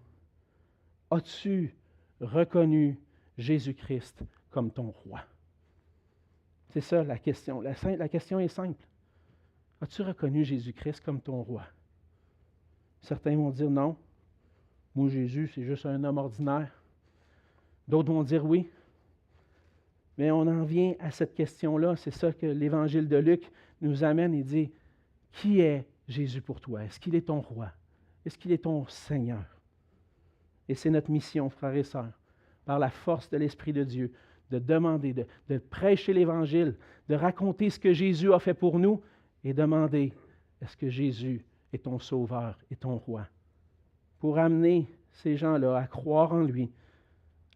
As-tu reconnu Jésus-Christ comme ton roi? C'est ça la question. La question est simple. As-tu reconnu Jésus-Christ comme ton roi? Certains vont dire non. Moi, Jésus, c'est juste un homme ordinaire. D'autres vont dire oui. Mais on en vient à cette question-là. C'est ça que l'Évangile de Luc nous amène et dit, qui est Jésus pour toi? Est-ce qu'il est ton roi? Est-ce qu'il est ton Seigneur? Et c'est notre mission, frères et sœurs, par la force de l'Esprit de Dieu, de demander, de prêcher l'Évangile, de raconter ce que Jésus a fait pour nous et demander, est-ce que Jésus est ton Sauveur et ton roi? Pour amener ces gens-là à croire en lui,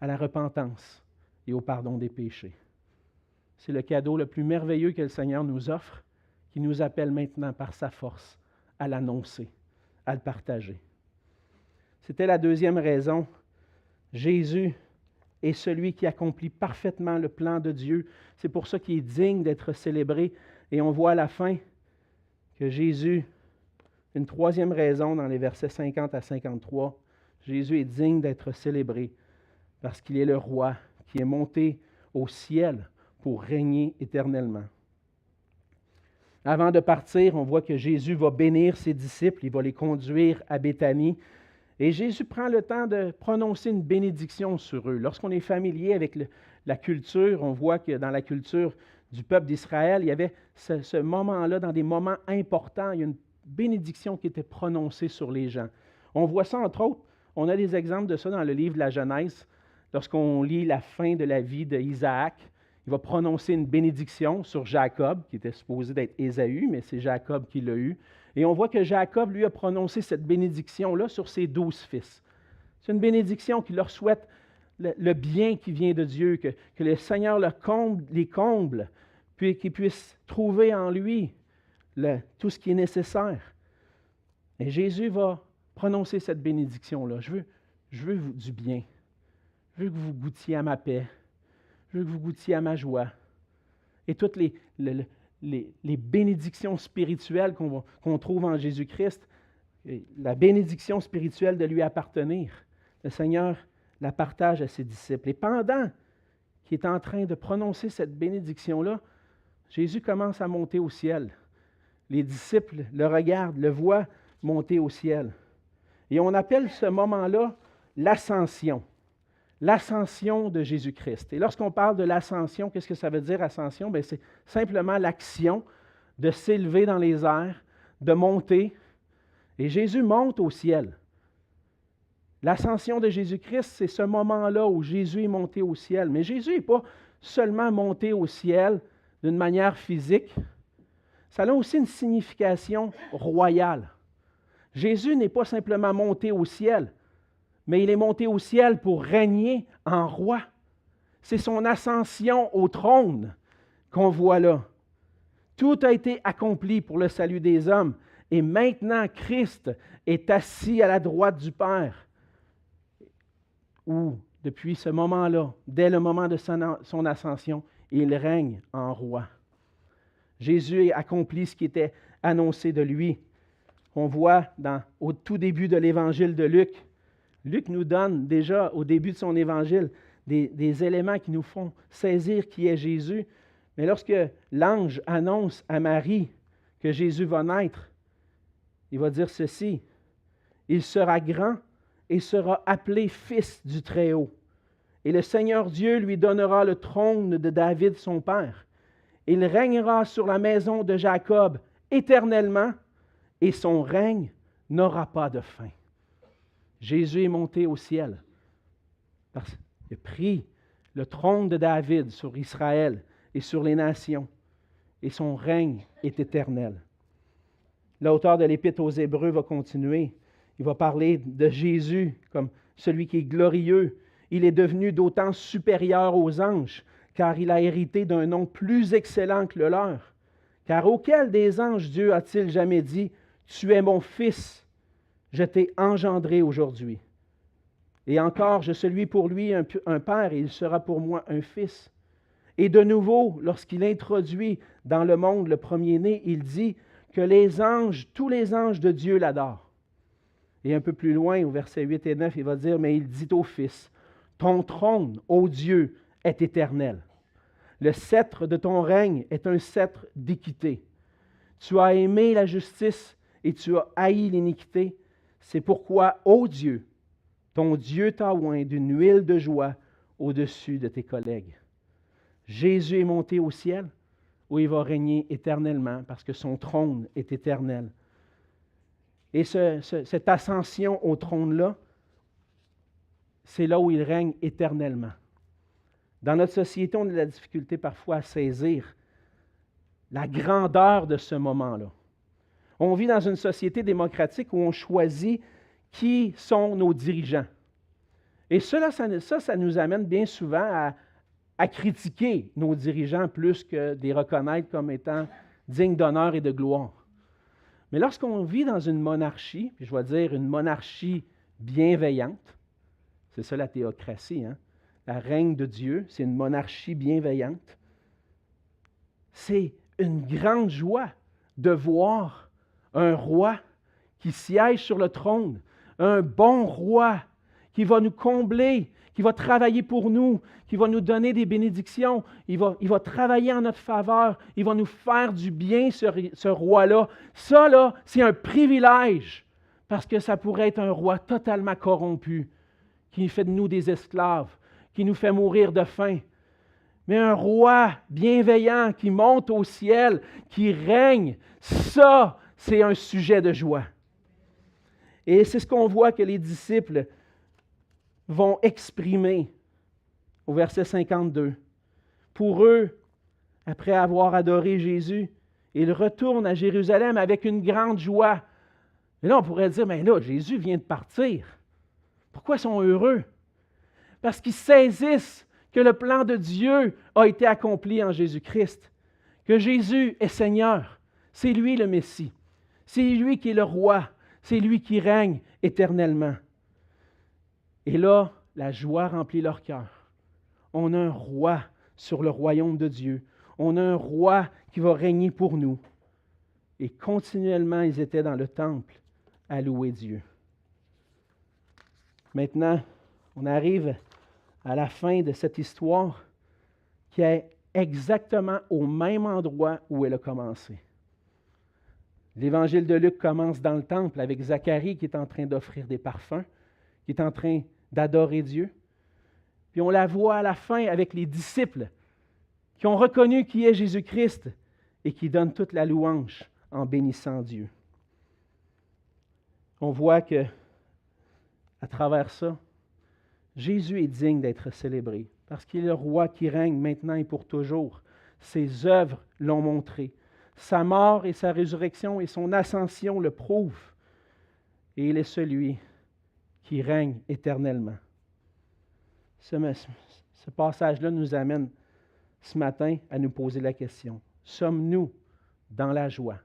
à la repentance et au pardon des péchés. C'est le cadeau le plus merveilleux que le Seigneur nous offre, qui nous appelle maintenant par sa force à l'annoncer, à le partager. C'était la deuxième raison. Jésus est celui qui accomplit parfaitement le plan de Dieu. C'est pour ça qu'il est digne d'être célébré. Et on voit à la fin que Jésus, une troisième raison dans les versets 50 à 53, Jésus est digne d'être célébré parce qu'il est le roi qui est monté au ciel pour régner éternellement. Avant de partir, on voit que Jésus va bénir ses disciples, il va les conduire à Béthanie. Et Jésus prend le temps de prononcer une bénédiction sur eux. Lorsqu'on est familier avec la culture, on voit que dans la culture du peuple d'Israël, il y avait ce moment-là, dans des moments importants, il y a une bénédiction qui était prononcée sur les gens. On voit ça, entre autres, on a des exemples de ça dans le livre de la Genèse. Lorsqu'on lit la fin de la vie d'Isaac, il va prononcer une bénédiction sur Jacob, qui était supposé d'être Ésaü, mais c'est Jacob qui l'a eu. Et on voit que Jacob, lui, a prononcé cette bénédiction-là sur ses 12 fils. C'est une bénédiction qui leur souhaite le bien qui vient de Dieu, que le Seigneur les comble, puis qu'ils puissent trouver en lui tout ce qui est nécessaire. Et Jésus va prononcer cette bénédiction-là. Je veux du bien. Je veux que vous goûtiez à ma paix. Je veux que vous goûtiez à ma joie. Et toutes les bénédictions spirituelles qu'on trouve en Jésus-Christ, la bénédiction spirituelle de lui appartenir, le Seigneur la partage à ses disciples. Et pendant qu'il est en train de prononcer cette bénédiction-là, Jésus commence à monter au ciel. Les disciples le regardent, le voient monter au ciel. Et on appelle ce moment-là l'ascension. L'ascension de Jésus-Christ. Et lorsqu'on parle de l'ascension, qu'est-ce que ça veut dire, ascension? Bien, c'est simplement l'action de s'élever dans les airs, de monter. Et Jésus monte au ciel. L'ascension de Jésus-Christ, c'est ce moment-là où Jésus est monté au ciel. Mais Jésus n'est pas seulement monté au ciel d'une manière physique. Ça a aussi une signification royale. Jésus n'est pas simplement monté au ciel, mais il est monté au ciel pour régner en roi. C'est son ascension au trône qu'on voit là. Tout a été accompli pour le salut des hommes. Et maintenant, Christ est assis à la droite du Père, où, depuis ce moment-là, dès le moment de son ascension, il règne en roi. Jésus a accompli ce qui était annoncé de lui. On voit au tout début de l'évangile de Luc, Luc nous donne déjà au début de son évangile des éléments qui nous font saisir qui est Jésus. Mais lorsque l'ange annonce à Marie que Jésus va naître, il va dire ceci: il sera grand et sera appelé Fils du Très-Haut. Et le Seigneur Dieu lui donnera le trône de David son père. Il régnera sur la maison de Jacob éternellement, et son règne n'aura pas de fin. Jésus est monté au ciel. Il a pris le trône de David sur Israël et sur les nations, et son règne est éternel. L'auteur de l'Épître aux Hébreux va continuer. Il va parler de Jésus comme celui qui est glorieux. Il est devenu d'autant supérieur aux anges, car il a hérité d'un nom plus excellent que le leur. Car auquel des anges Dieu a-t-il jamais dit: « Tu es mon Fils, je t'ai engendré aujourd'hui. » Et encore, je suis pour lui un père et il sera pour moi un fils. Et de nouveau, lorsqu'il introduit dans le monde le premier-né, il dit que les anges, tous les anges de Dieu l'adorent. Et un peu plus loin, au verset 8 et 9, il va dire: « Mais il dit au Fils: ton trône, ô Dieu, est éternel. Le sceptre de ton règne est un sceptre d'équité. Tu as aimé la justice et tu as haï l'iniquité. C'est pourquoi, ô Dieu, ton Dieu t'a oint d'une huile de joie au-dessus de tes collègues. » Jésus est monté au ciel où il va régner éternellement parce que son trône est éternel. Et cette ascension au trône-là, c'est là où il règne éternellement. Dans notre société, on a de la difficulté parfois à saisir la grandeur de ce moment-là. On vit dans une société démocratique où on choisit qui sont nos dirigeants. Et ça nous amène bien souvent à critiquer nos dirigeants plus que de les reconnaître comme étant dignes d'honneur et de gloire. Mais lorsqu'on vit dans une monarchie, puis je vais dire une monarchie bienveillante, c'est ça la théocratie, hein? La règne de Dieu, c'est une monarchie bienveillante. C'est une grande joie de voir un roi qui siège sur le trône, un bon roi qui va nous combler, qui va travailler pour nous, qui va nous donner des bénédictions. Il va travailler en notre faveur. Il va nous faire du bien, ce roi-là. Ça, là, c'est un privilège parce que ça pourrait être un roi totalement corrompu qui fait de nous des esclaves, qui nous fait mourir de faim. Mais un roi bienveillant qui monte au ciel, qui règne, ça, c'est un sujet de joie. Et c'est ce qu'on voit que les disciples vont exprimer au verset 52. Pour eux, après avoir adoré Jésus, ils retournent à Jérusalem avec une grande joie. Et là, on pourrait dire, mais là, Jésus vient de partir. Pourquoi ils sont heureux? Parce qu'ils saisissent que le plan de Dieu a été accompli en Jésus-Christ, que Jésus est Seigneur. C'est lui le Messie. C'est lui qui est le roi. C'est lui qui règne éternellement. Et là, la joie remplit leur cœur. On a un roi sur le royaume de Dieu. On a un roi qui va régner pour nous. Et continuellement, ils étaient dans le temple à louer Dieu. Maintenant, on arrive à la fin de cette histoire qui est exactement au même endroit où elle a commencé. L'évangile de Luc commence dans le temple avec Zacharie qui est en train d'offrir des parfums, qui est en train d'adorer Dieu. Puis on la voit à la fin avec les disciples qui ont reconnu qui est Jésus-Christ et qui donnent toute la louange en bénissant Dieu. On voit que, à travers ça, Jésus est digne d'être célébré parce qu'il est le roi qui règne maintenant et pour toujours. Ses œuvres l'ont montré. Sa mort et sa résurrection et son ascension le prouvent. Et il est celui qui règne éternellement. Ce passage-là nous amène ce matin à nous poser la question. Sommes-nous dans la joie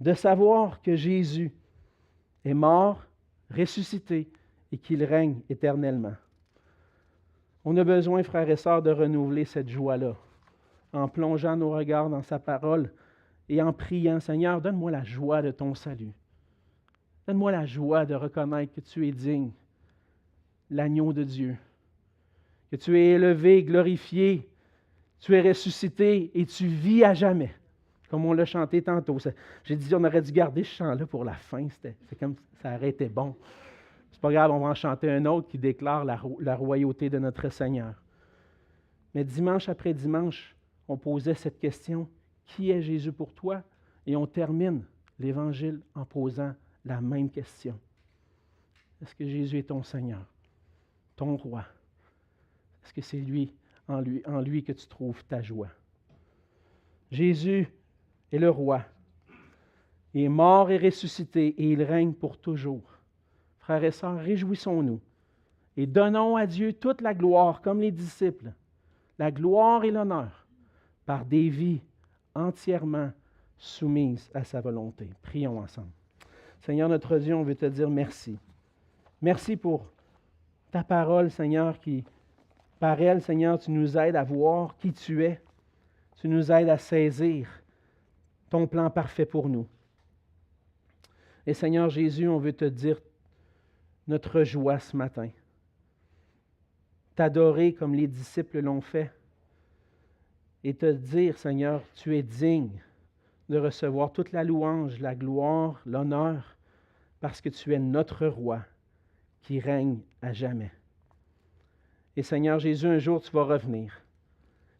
de savoir que Jésus est mort, ressuscité et qu'il règne éternellement? On a besoin, frères et sœurs, de renouveler cette joie-là en plongeant nos regards dans sa parole et en priant, Seigneur, donne-moi la joie de ton salut. Donne-moi la joie de reconnaître que tu es digne, l'agneau de Dieu, que tu es élevé, glorifié, tu es ressuscité et tu vis à jamais, comme on l'a chanté tantôt. J'ai dit, on aurait dû garder ce chant-là pour la fin, c'est comme ça aurait été bon. C'est pas grave, on va en chanter un autre qui déclare la royauté de notre Seigneur. Mais dimanche après dimanche, on posait cette question, qui est Jésus pour toi? Et on termine l'Évangile en posant la même question. Est-ce que Jésus est ton Seigneur, ton roi? Est-ce que c'est en lui que tu trouves ta joie? Jésus est le roi. Il est mort et ressuscité et il règne pour toujours. Frères et sœurs, réjouissons-nous et donnons à Dieu toute la gloire comme les disciples, la gloire et l'honneur par des vies entièrement soumises à sa volonté. Prions ensemble. Seigneur notre Dieu, on veut te dire merci. Merci pour ta parole, Seigneur, qui, par elle, Seigneur, tu nous aides à voir qui tu es. Tu nous aides à saisir ton plan parfait pour nous. Et Seigneur Jésus, on veut te dire notre joie ce matin. T'adorer comme les disciples l'ont fait. Et te dire, Seigneur, tu es digne de recevoir toute la louange, la gloire, l'honneur, parce que tu es notre roi qui règne à jamais. Et Seigneur Jésus, un jour tu vas revenir.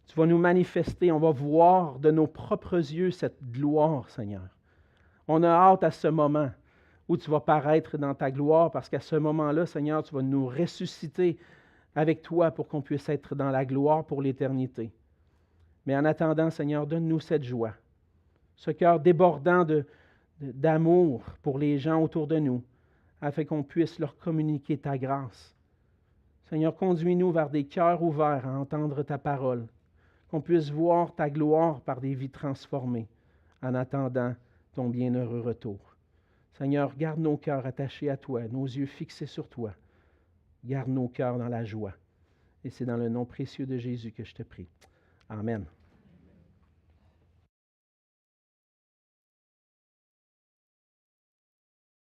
Tu vas nous manifester, on va voir de nos propres yeux cette gloire, Seigneur. On a hâte à ce moment où tu vas paraître dans ta gloire, parce qu'à ce moment-là, Seigneur, tu vas nous ressusciter avec toi pour qu'on puisse être dans la gloire pour l'éternité. Mais en attendant, Seigneur, donne-nous cette joie, ce cœur débordant d'amour pour les gens autour de nous, afin qu'on puisse leur communiquer ta grâce. Seigneur, conduis-nous vers des cœurs ouverts à entendre ta parole, qu'on puisse voir ta gloire par des vies transformées, en attendant ton bienheureux retour. Seigneur, garde nos cœurs attachés à toi, nos yeux fixés sur toi. Garde nos cœurs dans la joie. Et c'est dans le nom précieux de Jésus que je te prie. Amen.